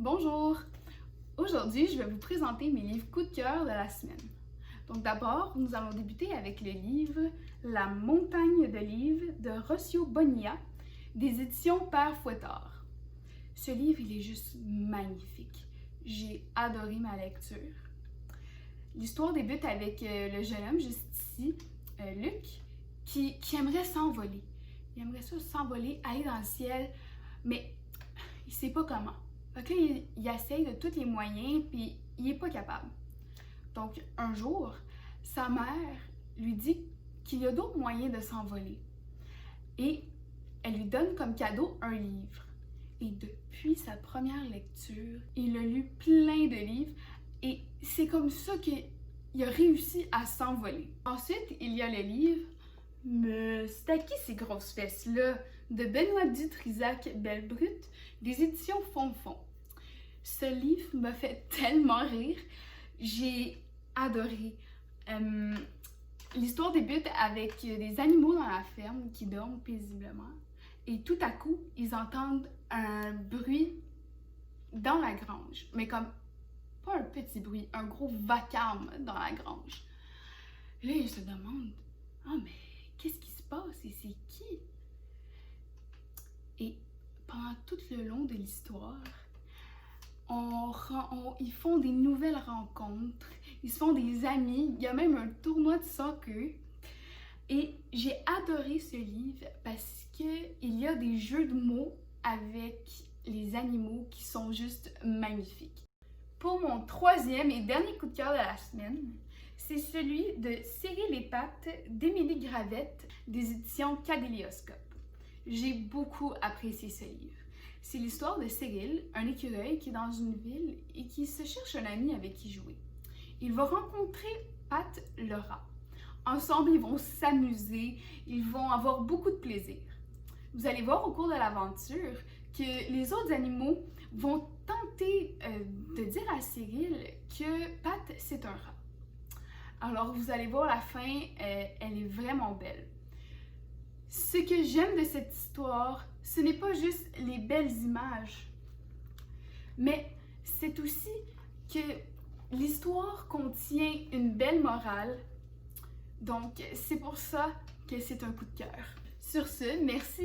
Bonjour! Aujourd'hui, je vais vous présenter mes livres coup de cœur de la semaine. Donc d'abord, nous allons débuter avec le livre La montagne de livres de Rocio Bonilla, des éditions Père Fouettard. Ce livre, il est juste magnifique. J'ai adoré ma lecture. L'histoire débute avec le jeune homme juste ici, Luc, qui aimerait s'envoler. Il aimerait ça s'envoler, aller dans le ciel, mais il sait pas comment. Fait que là, il essaye de tous les moyens, puis il n'est pas capable. Donc, un jour, sa mère lui dit qu'il y a d'autres moyens de s'envoler. Et elle lui donne comme cadeau un livre. Et depuis sa première lecture, il a lu plein de livres et c'est comme ça qu'il a réussi à s'envoler. Ensuite, il y a le livre « Mais c'est à qui ces grosses fesses-là » de Benoît Dutrisac Bellebrute, des éditions Fond-Fond. Ce livre m'a fait tellement rire, j'ai adoré. L'histoire débute avec des animaux dans la ferme qui dorment paisiblement et tout à coup, ils entendent un bruit dans la grange, mais comme pas un petit bruit, un gros vacarme dans la grange. Là, ils se demandent « Ah, mais qu'est-ce qui se passe et c'est qui? » Et pendant tout le long de l'histoire, ils font des nouvelles rencontres, ils se font des amis, il y a même un tournoi de soccer. Et j'ai adoré ce livre parce qu'il y a des jeux de mots avec les animaux qui sont juste magnifiques. Pour mon troisième et dernier coup de cœur de la semaine, c'est celui de Serrer les pattes d'Émilie Gravette des éditions Cadélioscope. J'ai beaucoup apprécié ce livre. C'est l'histoire de Cyril, un écureuil qui est dans une ville et qui se cherche un ami avec qui jouer. Il va rencontrer Pat le rat. Ensemble, ils vont s'amuser, ils vont avoir beaucoup de plaisir. Vous allez voir au cours de l'aventure que les autres animaux vont tenter de dire à Cyril que Pat, c'est un rat. Alors, vous allez voir, la fin, elle est vraiment belle. Ce que j'aime de cette histoire, ce n'est pas juste les belles images, mais c'est aussi que l'histoire contient une belle morale. Donc, c'est pour ça que c'est un coup de cœur. Sur ce, merci.